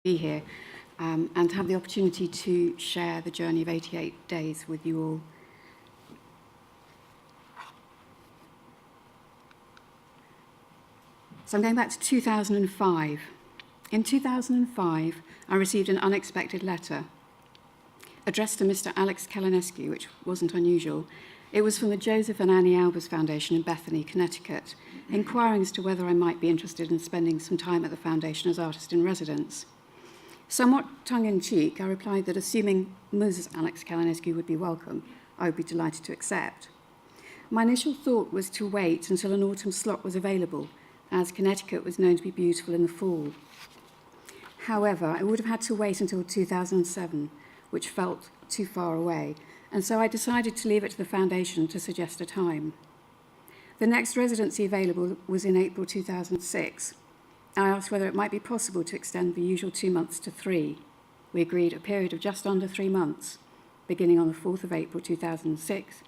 be here and to have the opportunity to share the journey of 88 days with you all. So I'm going back to 2005. In 2005, I received an unexpected letter addressed to Mr. Alex Calinescu, which wasn't unusual. It was from the Joseph and Annie Albers Foundation in Bethany, Connecticut, inquiring as to whether I might be interested in spending some time at the foundation as artist in residence. Somewhat tongue-in-cheek, I replied that assuming Mrs. Alex Calinescu would be welcome, I would be delighted to accept. My initial thought was to wait until an autumn slot was available, as Connecticut was known to be beautiful in the fall. However, I would have had to wait until 2007, which felt too far away, and so I decided to leave it to the foundation to suggest a time. The next residency available was in April 2006. I asked whether it might be possible to extend the usual 2 months to 3. We agreed a period of just under 3 months, beginning on the 4th of April 2006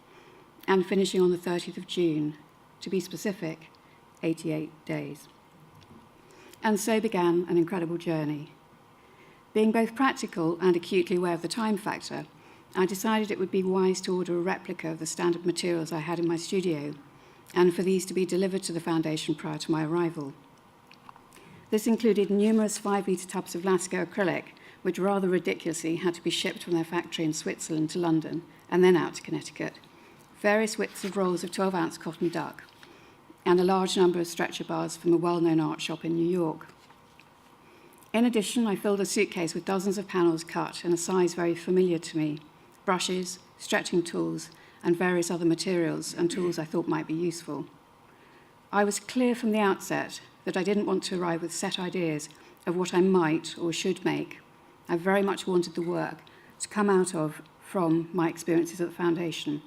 and finishing on the 30th of June, to be specific, 88 days. And so began an incredible journey. Being both practical and acutely aware of the time factor, I decided it would be wise to order a replica of the standard materials I had in my studio, and for these to be delivered to the foundation prior to my arrival. This included numerous 5-litre tubs of Lascaux acrylic, which rather ridiculously had to be shipped from their factory in Switzerland to London, and then out to Connecticut, various widths of rolls of 12-ounce cotton duck, and a large number of stretcher bars from a well-known art shop in New York. In addition, I filled a suitcase with dozens of panels cut in a size very familiar to me, brushes, stretching tools, and various other materials and tools I thought might be useful. I was clear from the outset that I didn't want to arrive with set ideas of what I might or should make. I very much wanted the work to come out of from my experiences at the foundation.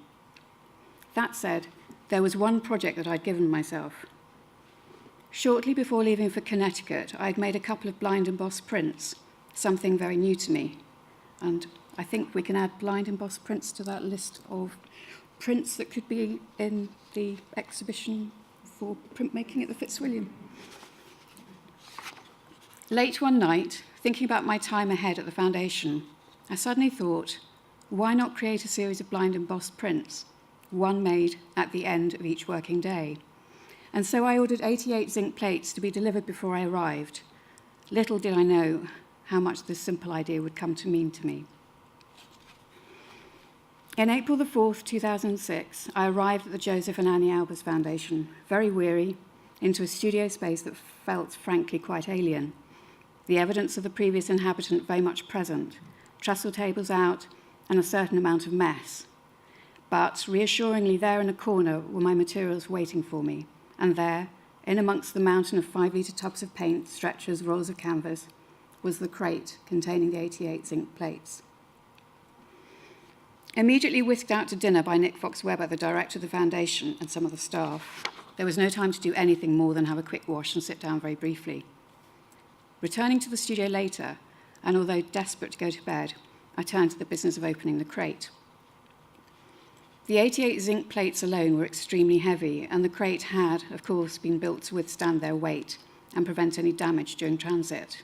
That said, there was one project that I'd given myself. Shortly before leaving for Connecticut, I'd made a couple of blind embossed prints, something very new to me. And I think we can add blind embossed prints to that list of prints that could be in the exhibition for printmaking at the Fitzwilliam. Late one night, thinking about my time ahead at the foundation, I suddenly thought, why not create a series of blind embossed prints, one made at the end of each working day? And so I ordered 88 zinc plates to be delivered before I arrived. Little did I know how much this simple idea would come to mean to me. In April the 4th, 2006, I arrived at the Joseph and Annie Albers Foundation, very weary, into a studio space that felt frankly quite alien. The evidence of the previous inhabitant very much present, trestle tables out, and a certain amount of mess. But reassuringly, there in a corner were my materials waiting for me. And there, in amongst the mountain of 5-litre tubs of paint, stretchers, rolls of canvas, was the crate containing the 88 zinc plates. Immediately whisked out to dinner by Nick Fox-Weber, the director of the foundation, and some of the staff, there was no time to do anything more than have a quick wash and sit down very briefly. Returning to the studio later, and although desperate to go to bed, I turned to the business of opening the crate. The 88 zinc plates alone were extremely heavy, and the crate had, of course, been built to withstand their weight and prevent any damage during transit.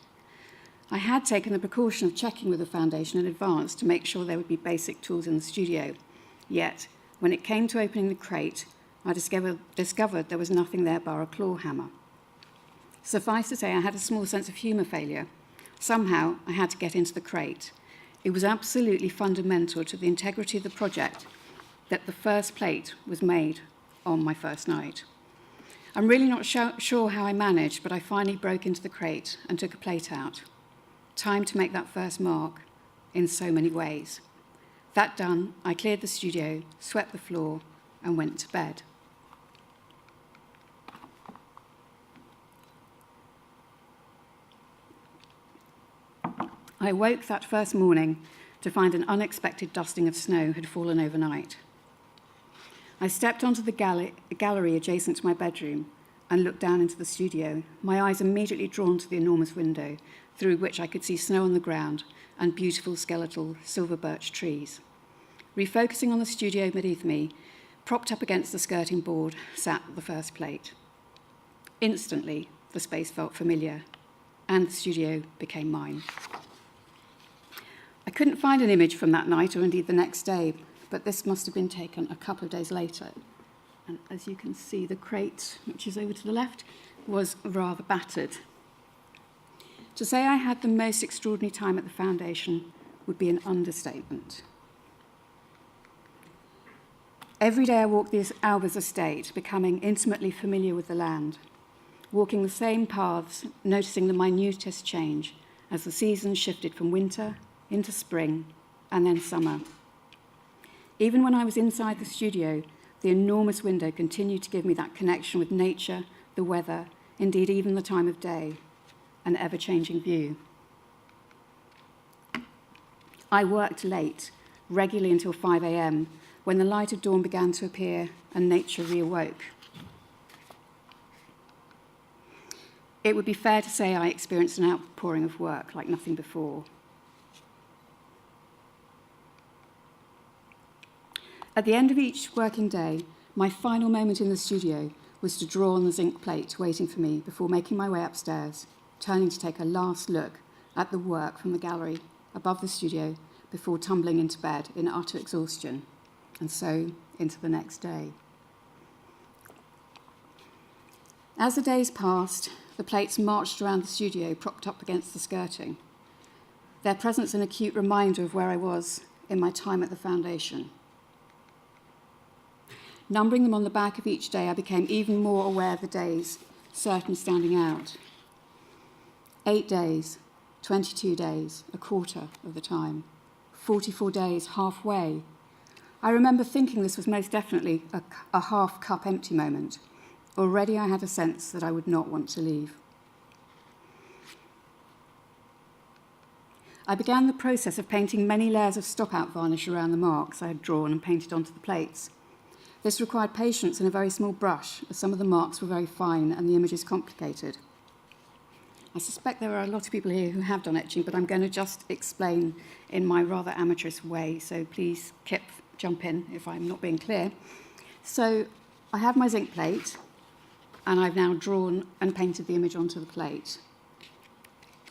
I had taken the precaution of checking with the foundation in advance to make sure there would be basic tools in the studio. Yet, when it came to opening the crate, I discovered there was nothing there bar a claw hammer. Suffice to say, I had a small sense of humour failure. Somehow, I had to get into the crate. It was absolutely fundamental to the integrity of the project that the first plate was made on my first night. I'm really not sure how I managed, but I finally broke into the crate and took a plate out. Time to make that first mark in so many ways. That done, I cleared the studio, swept the floor, and went to bed. I woke that first morning to find an unexpected dusting of snow had fallen overnight. I stepped onto the gallery adjacent to my bedroom and looked down into the studio, my eyes immediately drawn to the enormous window, through which I could see snow on the ground and beautiful skeletal silver birch trees. Refocusing on the studio beneath me, propped up against the skirting board, sat the first plate. Instantly, the space felt familiar. and the studio became mine. I couldn't find an image from that night, or indeed the next day, but this must have been taken a couple of days later. And as you can see, the crate, which is over to the left, was rather battered. To say I had the most extraordinary time at the foundation would be an understatement. Every day I walked the Albers estate, becoming intimately familiar with the land, walking the same paths, noticing the minutest change as the seasons shifted from winter into spring and then summer. Even when I was inside the studio, the enormous window continued to give me that connection with nature, the weather, indeed even the time of day, an ever-changing view. I worked late, regularly until 5 a.m., when the light of dawn began to appear and nature reawoke. It would be fair to say I experienced an outpouring of work like nothing before. At the end of each working day, my final moment in the studio was to draw on the zinc plate waiting for me before making my way upstairs, turning to take a last look at the work from the gallery above the studio before tumbling into bed in utter exhaustion, and so into the next day. As the days passed, the plates marched around the studio, propped up against the skirting. Their presence an acute reminder of where I was in my time at the foundation. Numbering them on the back of each day, I became even more aware of the days, certain standing out. 8 days, 22 days, a quarter of the time. 44 days, halfway. I remember thinking this was most definitely a half-cup empty moment. Already I had a sense that I would not want to leave. I began the process of painting many layers of stop-out varnish around the marks I had drawn and painted onto the plates. This required patience and a very small brush, as some of the marks were very fine and the images complicated. I suspect there are a lot of people here who have done etching, but I'm going to just explain in my rather amateurish way, so please, Kip, jump in if I'm not being clear. So I have my zinc plate, and I've now drawn and painted the image onto the plate.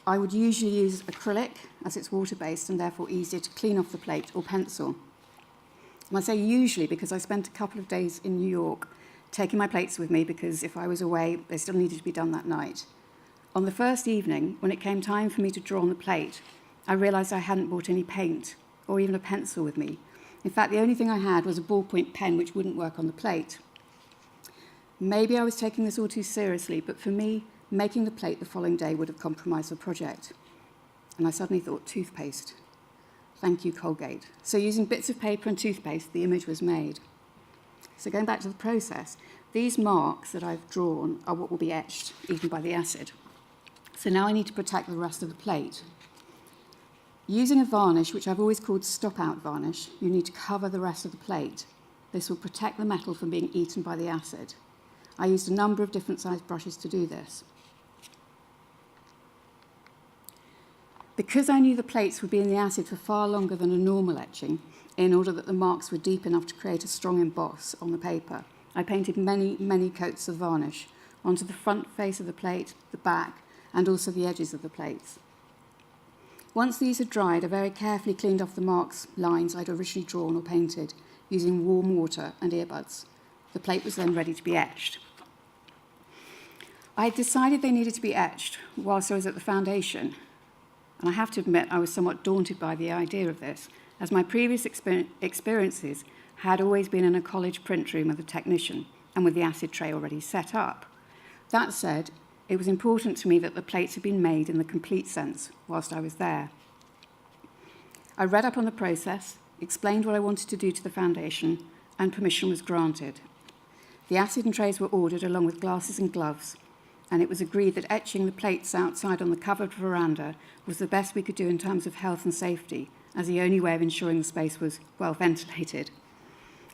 I would usually use acrylic, as it's water-based and therefore easier to clean off the plate, or pencil. And I say usually because I spent a couple of days in New York taking my plates with me because if I was away, they still needed to be done that night. On the first evening, when it came time for me to draw on the plate, I realised I hadn't brought any paint or even a pencil with me. In fact, the only thing I had was a ballpoint pen which wouldn't work on the plate. Maybe I was taking this all too seriously, but for me, making the plate the following day would have compromised the project. And I suddenly thought, toothpaste. Thank you, Colgate. So using bits of paper and toothpaste, the image was made. So going back to the process, these marks that I've drawn are what will be etched, even by the acid. So now I need to protect the rest of the plate. Using a varnish, which I've always called stop-out varnish, you need to cover the rest of the plate. This will protect the metal from being eaten by the acid. I used a number of different sized brushes to do this. Because I knew the plates would be in the acid for far longer than a normal etching, in order that the marks were deep enough to create a strong emboss on the paper, I painted many, many coats of varnish onto the front face of the plate, the back, and also the edges of the plates. Once these had dried, I very carefully cleaned off the marks, lines I'd originally drawn or painted, using warm water and earbuds. The plate was then ready to be etched. I had decided they needed to be etched whilst I was at the foundation, and I have to admit I was somewhat daunted by the idea of this, as my previous experiences had always been in a college print room with a technician and with the acid tray already set up. That said, it was important to me that the plates had been made in the complete sense whilst I was there. I read up on the process, explained what I wanted to do to the foundation, and permission was granted. The acid and trays were ordered along with glasses and gloves, and it was agreed that etching the plates outside on the covered veranda was the best we could do in terms of health and safety, as the only way of ensuring the space was well ventilated.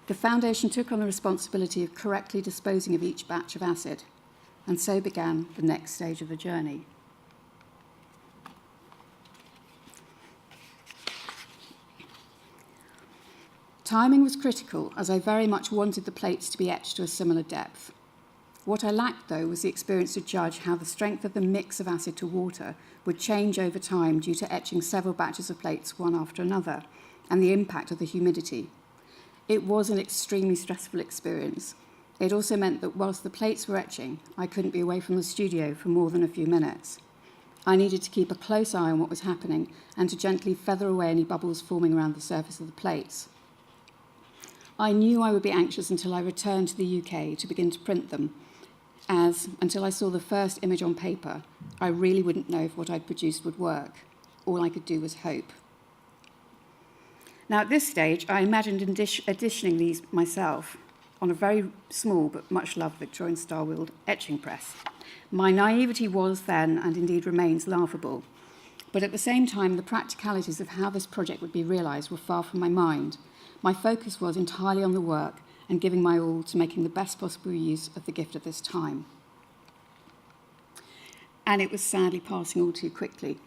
The foundation took on the responsibility of correctly disposing of each batch of acid, and so began the next stage of the journey. Timing was critical, as I very much wanted the plates to be etched to a similar depth. What I lacked, though, was the experience to judge how the strength of the mix of acid to water would change over time due to etching several batches of plates one after another, and the impact of the humidity. It was an extremely stressful experience. It also meant that whilst the plates were etching, I couldn't be away from the studio for more than a few minutes. I needed to keep a close eye on what was happening and to gently feather away any bubbles forming around the surface of the plates. I knew I would be anxious until I returned to the UK to begin to print them, as, until I saw the first image on paper, I really wouldn't know if what I'd produced would work. All I could do was hope. Now, at this stage, I imagined editioning these myself on a very small but much-loved Victorian star-wheeled etching press. My naivety was then, and indeed remains, laughable. But at the same time, the practicalities of how this project would be realised were far from my mind. My focus was entirely on the work and giving my all to making the best possible use of the gift of this time. And it was sadly passing all too quickly.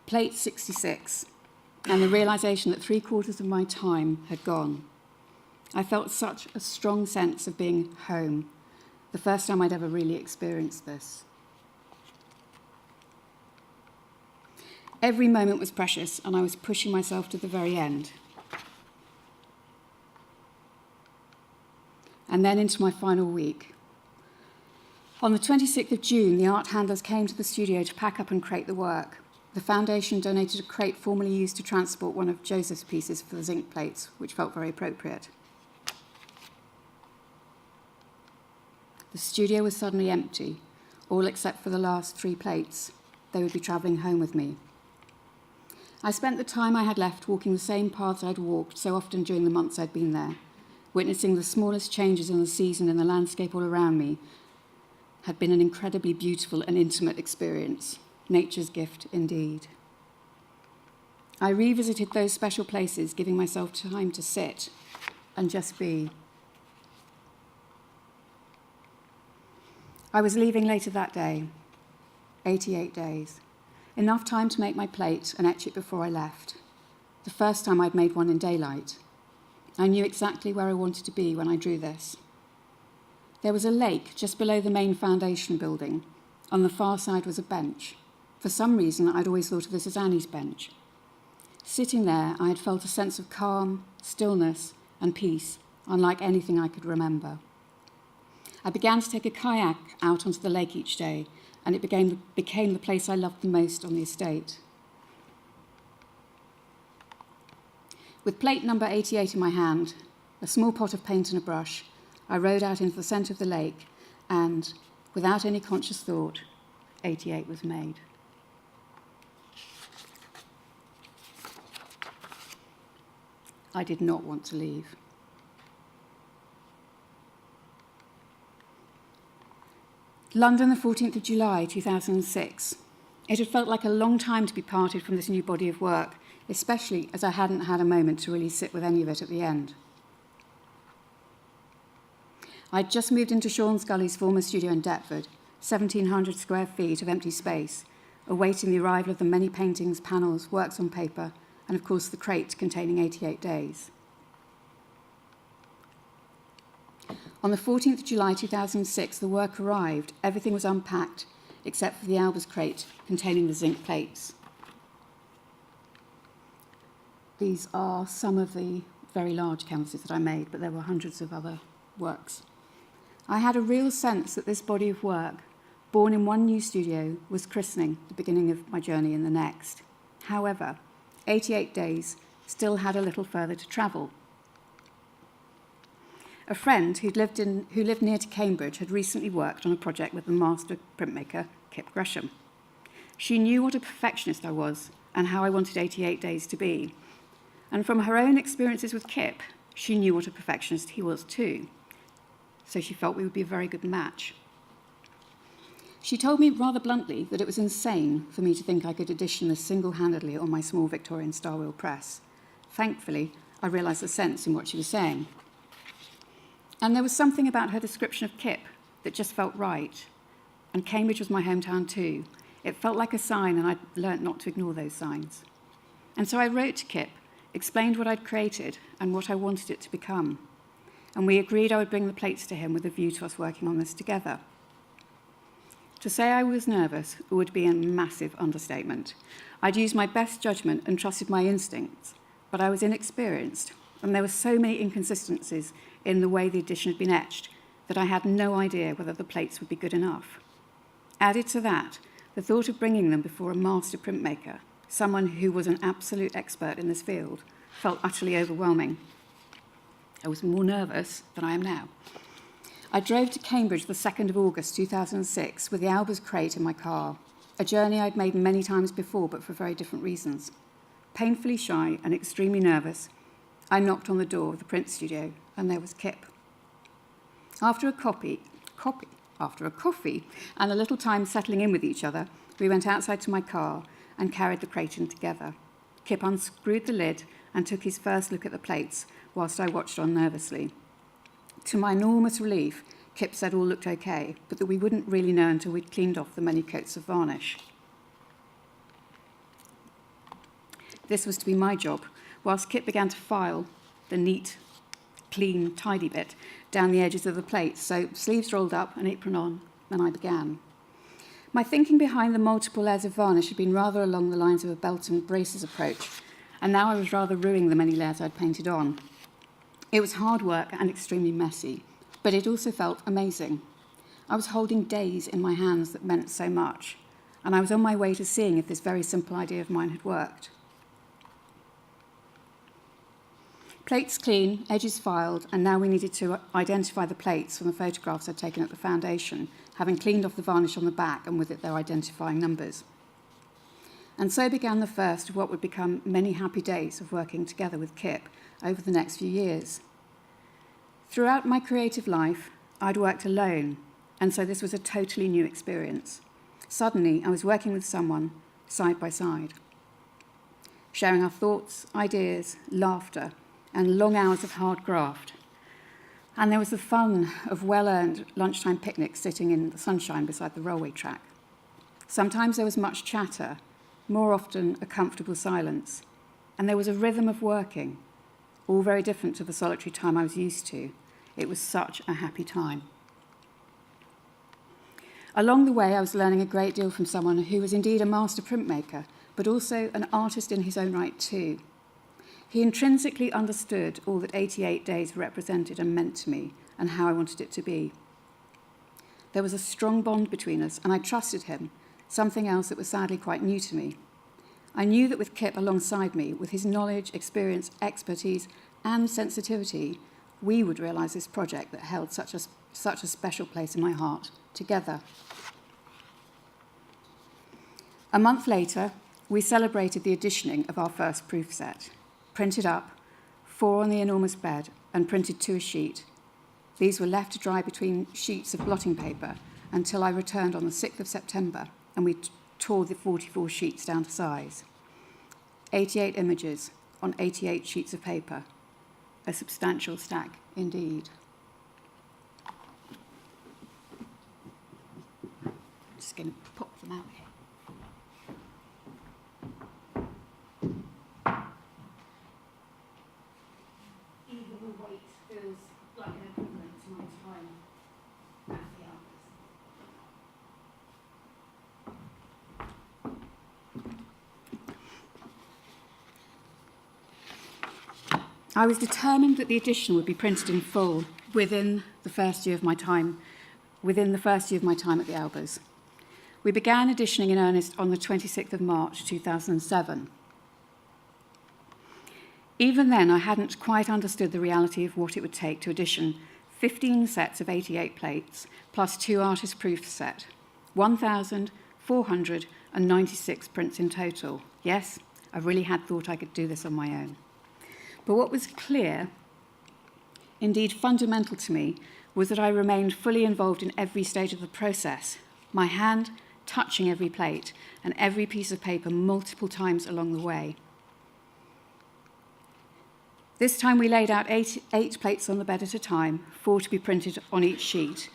Plate 66, and the realisation that 3/4 of my time had gone. I felt such a strong sense of being home, the first time I'd ever really experienced this. Every moment was precious, and I was pushing myself to the very end. And then into my final week. On the 26th of June, the art handlers came to the studio to pack up and crate the work. The foundation donated a crate formerly used to transport one of Joseph's pieces for the zinc plates, which felt very appropriate. The studio was suddenly empty, all except for the last 3 plates. They would be travelling home with me. I spent the time I had left walking the same paths I'd walked so often during the months I'd been there. Witnessing the smallest changes in the season and the landscape all around me had been an incredibly beautiful and intimate experience. Nature's gift indeed. I revisited those special places, giving myself time to sit and just be. I was leaving later that day, 88 days. Enough time to make my plate and etch it before I left. The first time I'd made one in daylight. I knew exactly where I wanted to be when I drew this. There was a lake just below the main foundation building. On the far side was a bench. For some reason, I'd always thought of this as Annie's bench. Sitting there, I had felt a sense of calm, stillness, and peace, unlike anything I could remember. I began to take a kayak out onto the lake each day, and it became the place I loved the most on the estate. With plate number 88 in my hand, a small pot of paint and a brush, I rowed out into the centre of the lake, and, without any conscious thought, 88 was made. I did not want to leave. London, the 14th of July, 2006. It had felt like a long time to be parted from this new body of work, especially as I hadn't had a moment to really sit with any of it at the end. I'd just moved into Sean Scully's former studio in Deptford, 1,700 square feet of empty space, awaiting the arrival of the many paintings, panels, works on paper, and of course the crate containing 88 days. On the 14th of July 2006, the work arrived. Everything was unpacked, except for the Albers crate containing the zinc plates. These are some of the very large canvases that I made, but there were hundreds of other works. I had a real sense that this body of work, born in one new studio, was christening the beginning of my journey in the next. However, 88 days still had a little further to travel. A friend who lived near to Cambridge had recently worked on a project with the Master Printer Kip Gresham. She knew what a perfectionist I was and how I wanted 88 days to be. And from her own experiences with Kip, she knew what a perfectionist he was too. So she felt we would be a very good match. She told me rather bluntly that it was insane for me to think I could edition this single-handedly on my small Victorian star wheel press. Thankfully, I realised the sense in what she was saying. And there was something about her description of Kip that just felt right. And Cambridge was my hometown too. It felt like a sign, and I'd learnt not to ignore those signs. And so I wrote to Kip, explained what I'd created and what I wanted it to become. And we agreed I would bring the plates to him with a view to us working on this together. To say I was nervous would be a massive understatement. I'd used my best judgment and trusted my instincts, but I was inexperienced, and there were so many inconsistencies in the way the edition had been etched that I had no idea whether the plates would be good enough. Added to that, the thought of bringing them before a master printmaker, someone who was an absolute expert in this field, felt utterly overwhelming. I was more nervous than I am now. I drove to Cambridge the 2nd of August 2006 with the Albers crate in my car, a journey I'd made many times before but for very different reasons. Painfully shy and extremely nervous, I knocked on the door of the print studio and there was Kip. After a coffee and a little time settling in with each other, we went outside to my car and carried the crate in together. Kip unscrewed the lid and took his first look at the plates whilst I watched on nervously. To my enormous relief, Kip said all looked okay, but that we wouldn't really know until we'd cleaned off the many coats of varnish. This was to be my job, whilst Kip began to file the neat, clean, tidy bit down the edges of the plates, so sleeves rolled up and apron on, and I began. My thinking behind the multiple layers of varnish had been rather along the lines of a belt and braces approach, and now I was rather ruining the many layers I'd painted on. It was hard work and extremely messy, but it also felt amazing. I was holding days in my hands that meant so much, and I was on my way to seeing if this very simple idea of mine had worked. Plates clean, edges filed, and now we needed to identify the plates from the photographs I'd taken at the foundation, having cleaned off the varnish on the back and with it their identifying numbers. And so began the first of what would become many happy days of working together with Kip over the next few years. Throughout my creative life, I'd worked alone, and so this was a totally new experience. Suddenly, I was working with someone side by side, sharing our thoughts, ideas, laughter, and long hours of hard graft. And there was the fun of well-earned lunchtime picnics sitting in the sunshine beside the railway track. Sometimes there was much chatter, more often a comfortable silence, and there was a rhythm of working, all very different to the solitary time I was used to. It was such a happy time. Along the way, I was learning a great deal from someone who was indeed a master printmaker, but also an artist in his own right too. He intrinsically understood all that 88 days represented and meant to me, and how I wanted it to be. There was a strong bond between us, and I trusted him, something else that was sadly quite new to me. I knew that with Kip alongside me, with his knowledge, experience, expertise, and sensitivity, we would realise this project that held such a special place in my heart, together. A month later, we celebrated the editioning of our first proof set. Printed up, 4 on the enormous bed, and printed to a sheet. These were left to dry between sheets of blotting paper until I returned on the 6th of September, and we tore the 44 sheets down to size. 88 images on 88 sheets of paper. A substantial stack indeed. I'm just going to pop them out here. Feels like an equivalent to my time at the Albers. I was determined that the edition would be printed in full within the first year of my time at the Albers. We began editioning in earnest on the 26th of March 2007. Even then, I hadn't quite understood the reality of what it would take to edition 15 sets of 88 plates, plus 2 artist proofs set, 1,496 prints in total. Yes, I really had thought I could do this on my own. But what was clear, indeed fundamental to me, was that I remained fully involved in every stage of the process, my hand touching every plate and every piece of paper multiple times along the way. This time we laid out eight plates on the bed at a time, 4 to be printed on each sheet.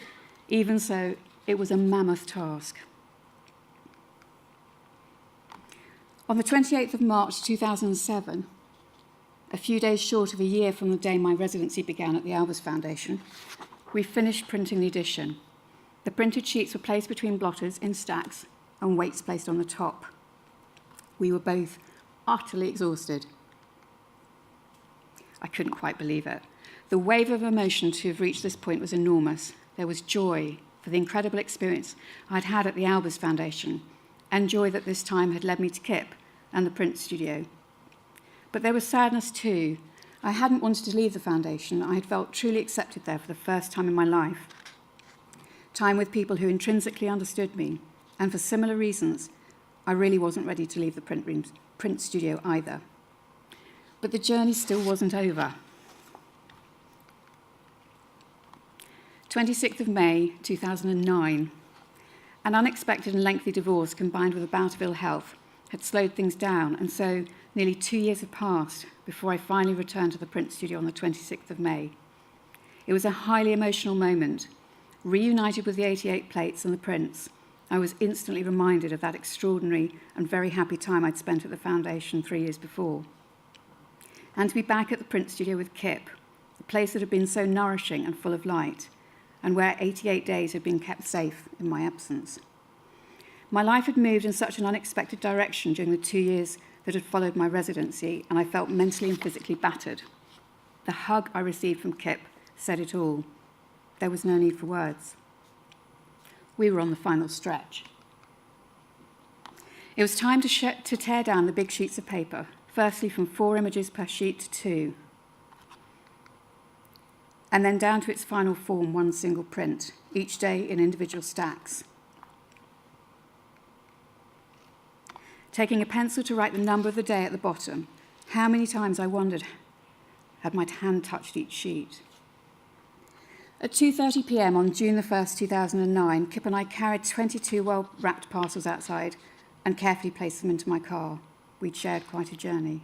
Even so, it was a mammoth task. On the 28th of March 2007, a few days short of a year from the day my residency began at the Albers Foundation, we finished printing the edition. The printed sheets were placed between blotters in stacks and weights placed on the top. We were both utterly exhausted. I couldn't quite believe it. The wave of emotion to have reached this point was enormous. There was joy for the incredible experience I'd had at the Albers Foundation, and joy that this time had led me to Kip and the print studio. But there was sadness too. I hadn't wanted to leave the foundation. I had felt truly accepted there for the first time in my life. Time with people who intrinsically understood me, and for similar reasons, I really wasn't ready to leave the print studio either. But the journey still wasn't over. 26th of May, 2009. An unexpected and lengthy divorce combined with a bout of ill health had slowed things down, and so nearly 2 years had passed before I finally returned to the print studio on the 26th of May. It was a highly emotional moment. Reunited with the 88 plates and the prints, I was instantly reminded of that extraordinary and very happy time I'd spent at the foundation 3 years before. And to be back at the print studio with Kip, a place that had been so nourishing and full of light, and where 88 days had been kept safe in my absence. My life had moved in such an unexpected direction during the 2 years that had followed my residency, and I felt mentally and physically battered. The hug I received from Kip said it all. There was no need for words. We were on the final stretch. It was time to tear down the big sheets of paper, firstly from 4 images per sheet to 2, and then down to its final form, 1 single print, each day in individual stacks. Taking a pencil to write the number of the day at the bottom, how many times I wondered, had my hand touched each sheet? At 2:30 p.m. on June the 1st, 2009, Kip and I carried 22 well-wrapped parcels outside and carefully placed them into my car. We'd shared quite a journey.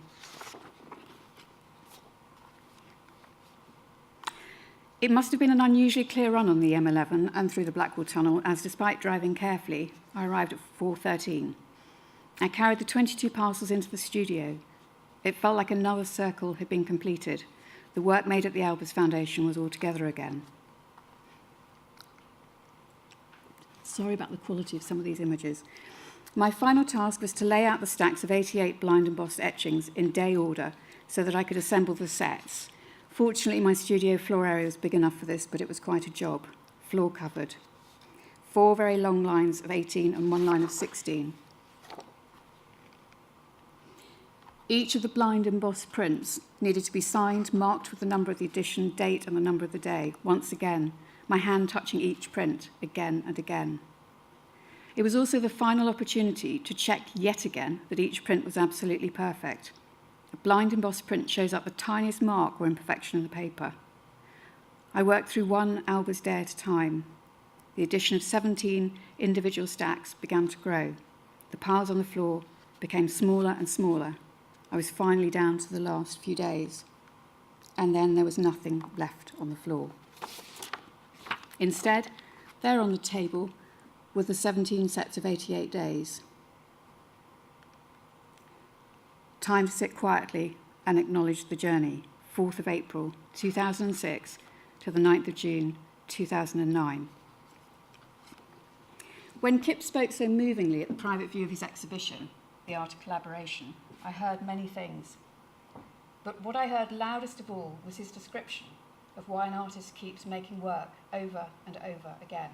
It must have been an unusually clear run on the M11 and through the Blackwall Tunnel, as despite driving carefully, I arrived at 4:13. I carried the 22 parcels into the studio. It felt like another circle had been completed. The work made at the Albers Foundation was all together again. Sorry about the quality of some of these images. My final task was to lay out the stacks of 88 blind embossed etchings in day order so that I could assemble the sets. Fortunately, my studio floor area was big enough for this, but it was quite a job. Floor covered. 4 very long lines of 18 and 1 line of 16. Each of the blind embossed prints needed to be signed, marked with the number of the edition, date, and the number of the day, once again, my hand touching each print again and again. It was also the final opportunity to check yet again that each print was absolutely perfect. A blind embossed print shows up the tiniest mark or imperfection in the paper. I worked through 1 Albers day at a time. The addition of 17 individual stacks began to grow. The piles on the floor became smaller and smaller. I was finally down to the last few days, and then there was nothing left on the floor. Instead, there on the table were the 17 sets of 88 days. Time to sit quietly and acknowledge the journey, 4th of April, 2006 to the 9th of June, 2009. When Kip spoke so movingly at the private view of his exhibition, The Art of Collaboration, I heard many things. But what I heard loudest of all was his description of why an artist keeps making work over and over again.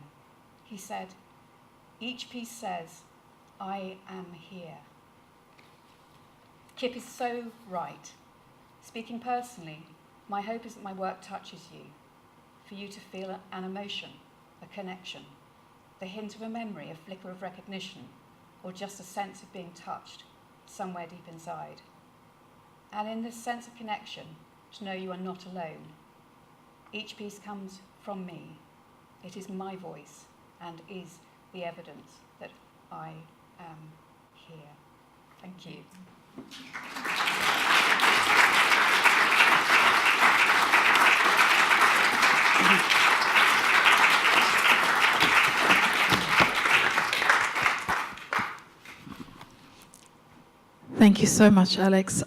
He said, "Each piece says, 'I am here.'" Kip is so right. Speaking personally, my hope is that my work touches you, for you to feel an emotion, a connection, the hint of a memory, a flicker of recognition, or just a sense of being touched somewhere deep inside. And in this sense of connection, to know you are not alone. Each piece comes from me. It is my voice and is the evidence that I am here. Thank you. Thank you so much, Alex.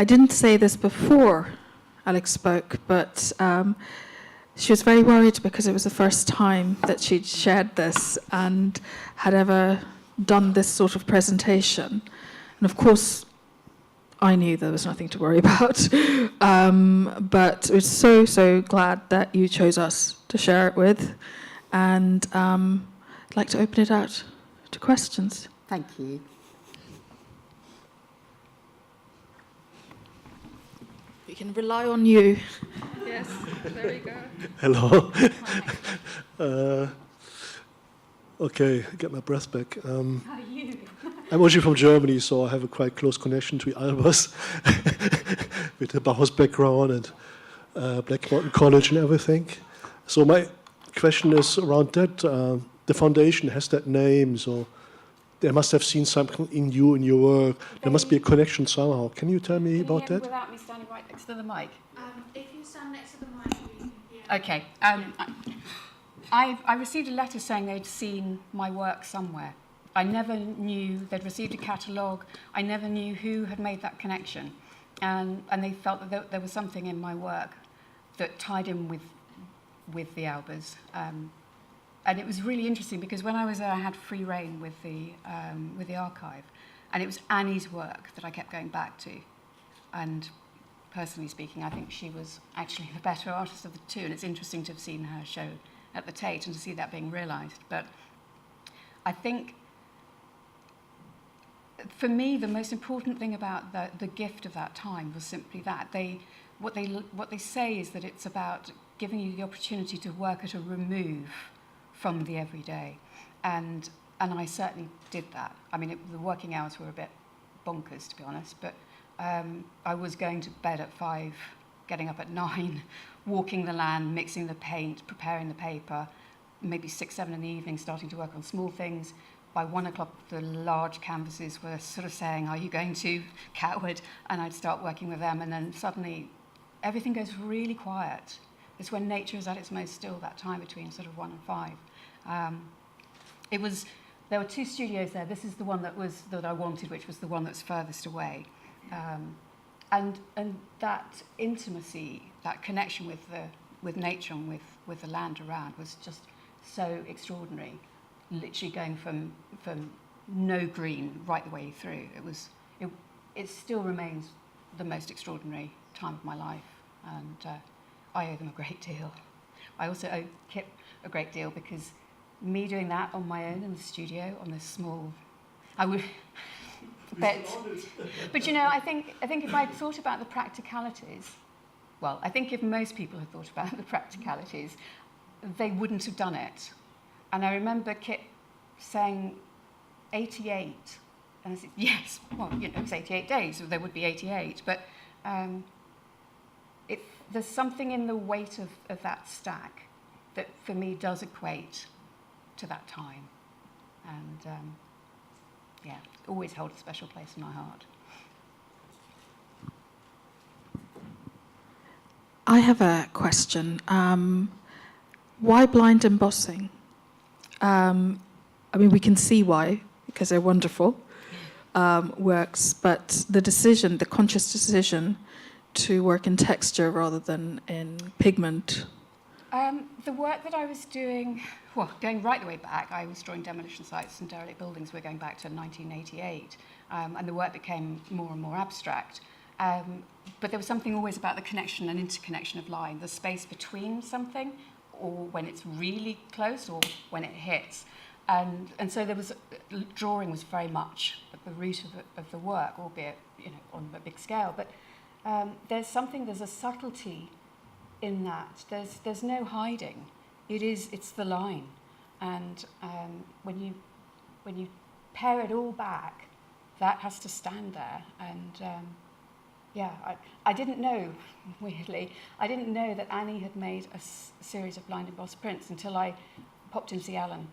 I didn't say this before Alex spoke, but she was very worried because it was the first time that she'd shared this and had ever done this sort of presentation. And of course, I knew there was nothing to worry about. But we're so, so glad that you chose us to share it with. And I'd like to open it out to questions. Thank you. We can rely on you. Yes, there you go. Hello. Okay, get my breath back. How are you? I'm originally from Germany, so I have a quite close connection to Albers with the Bauhaus background and Black Mountain College and everything. So my question is around that. The foundation has that name, so they must have seen something in you, in your work. There must be a connection somehow. Can you tell me about that? Without me standing right next to the mic? If you stand next to the mic, Okay. I received a letter saying they'd seen my work somewhere. I never knew they'd received a catalogue. I never knew who had made that connection. And they felt that there was something in my work that tied in with the Albers. And it was really interesting because when I was there, I had free rein with the archive. And it was Annie's work that I kept going back to. And personally speaking, I think she was actually the better artist of the two. And it's interesting to have seen her show at the Tate and to see that being realised. But I think, for me, the most important thing about the gift of that time was simply that. What they say is that it's about giving you the opportunity to work at a remove from the everyday. And I certainly did that. I mean, the working hours were a bit bonkers, to be honest, but I was going to bed at 5, getting up at 9, walking the land, mixing the paint, preparing the paper, maybe 6, 7 in the evening, starting to work on small things. By 1 o'clock, the large canvases were sort of saying, "Are you going to, coward?" And I'd start working with them, and then suddenly everything goes really quiet. It's when nature is at its most still, that time between sort of 1 and 5. There were 2 studios there. This is the one that I wanted, which was the one that's furthest away. And that intimacy, that connection with nature and with the land around was just so extraordinary. Literally going from no green right the way through. It still remains the most extraordinary time of my life, and I owe them a great deal. I also owe Kip a great deal because me doing that on my own in the studio on this small, I would. But you know, I think if I'd thought about the practicalities, well, I think if most people had thought about the practicalities, they wouldn't have done it. And I remember Kip saying 88, and I said, yes, well, you know, it's 88 days, so there would be 88, but there's something in the weight of that stack that for me does equate to that time. And yeah, always hold a special place in my heart. I have a question. Why blind embossing? I mean, we can see why, because they're wonderful works, but the conscious decision to work in texture rather than in pigment. The work that I was doing, well, going right the way back, I was drawing demolition sites and derelict buildings. We're going back to 1988, and the work became more and more abstract. But there was something always about the connection and interconnection of line, the space between something, or when it's really close, or when it hits. And so drawing was very much at the root of the work, albeit, you know, on a big scale. But there's a subtlety in that. There's no hiding. It's the line. And when you pare it all back, that has to stand there. And yeah, I didn't know, weirdly, I didn't know that Annie had made a series of blind embossed prints until I popped in to see Alan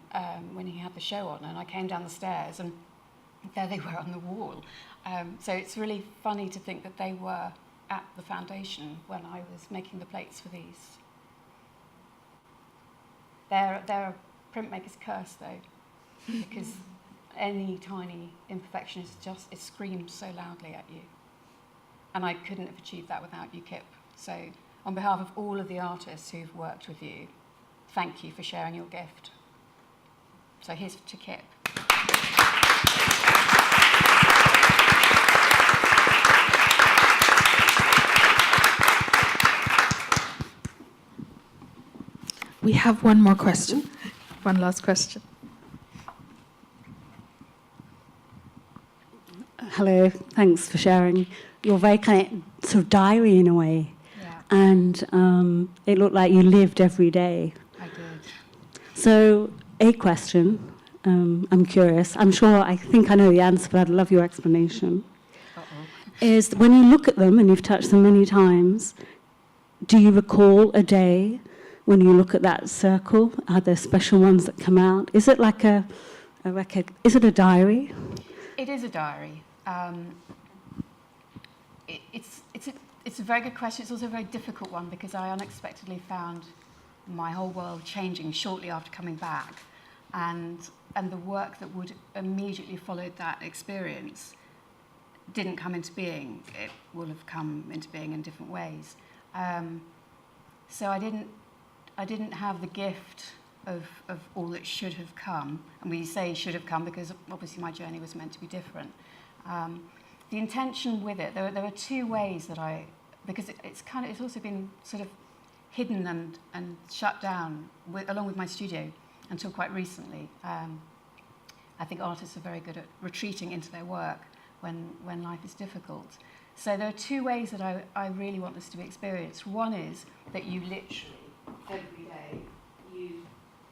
when he had the show on, and I came down the stairs and there they were on the wall. So it's really funny to think that they were at the foundation when I was making the plates for these. They're a printmaker's curse, though, because any tiny imperfection it screams so loudly at you. And I couldn't have achieved that without you, Kip. So on behalf of all of the artists who've worked with you, thank you for sharing your gift. So here's to Kip. We have one more question. One last question. Hello, thanks for sharing. You're very kind of sort of diary in a way. Yeah, And it looked like you lived every day. I did. So, a question, I'm curious, I think I know the answer, but I'd love your explanation, is when you look at them, and you've touched them many times, do you recall a day when you look at that circle? Are there special ones that come out? Is it like a record? Is it a diary? It is a diary. It's a very good question. It's also a very difficult one because I unexpectedly found my whole world changing shortly after coming back, and the work that would immediately followed that experience didn't come into being. It will have come into being in different ways. So I didn't have the gift of all that should have come, and we say should have come because obviously my journey was meant to be different. The intention with it, there are two ways that because it's also been sort of hidden and shut down along with my studio until quite recently. I think artists are very good at retreating into their work when life is difficult. So there are two ways that I really want this to be experienced. One is that you literally, every day, you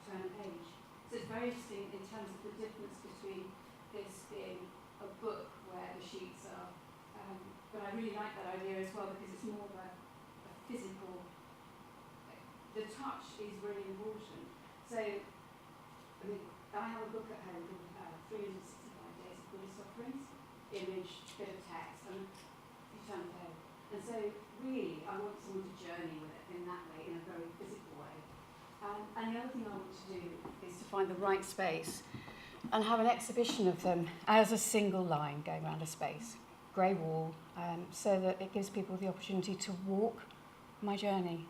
turn a page. So it's very interesting in terms of the difference between this being a book where the sheets are, but I really like that idea as well because it's more of a physical, the touch is really important. So, I mean, I have a book at home called 365 Days of Buddhist Offerings, image, bit of text, and you turn the page. And so, really, I want someone to journey with it in that way, in a very physical way. And the other thing I want to do is to find the right space and have an exhibition of them as a single line going around a space, grey wall, so that it gives people the opportunity to walk my journey.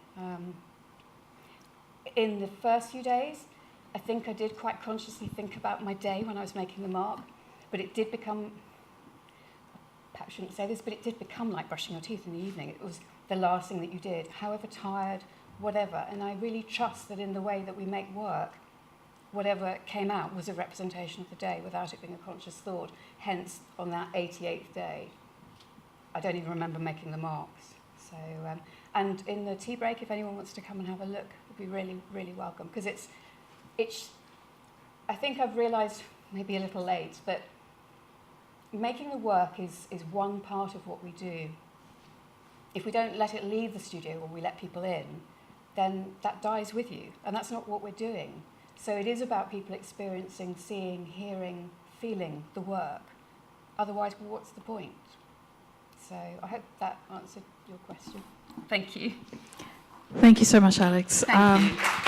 In the first few days, I think I did quite consciously think about my day when I was making the mark, but it did become, perhaps I shouldn't say this, but it did become like brushing your teeth in the evening. It was the last thing that you did, however tired, whatever. And I really trust that in the way that we make work, whatever came out was a representation of the day without it being a conscious thought. Hence, on that 88th day, I don't even remember making the marks. So, and in the tea break, if anyone wants to come and have a look, it'd be really, really welcome. Because it's, I think I've realised, maybe a little late, that making the work is one part of what we do. If we don't let it leave the studio or we let people in, then that dies with you. And that's not what we're doing. So it is about people experiencing, seeing, hearing, feeling the work. Otherwise, what's the point? So I hope that answered your question. Thank you. Thank you so much, Alex. Thank you.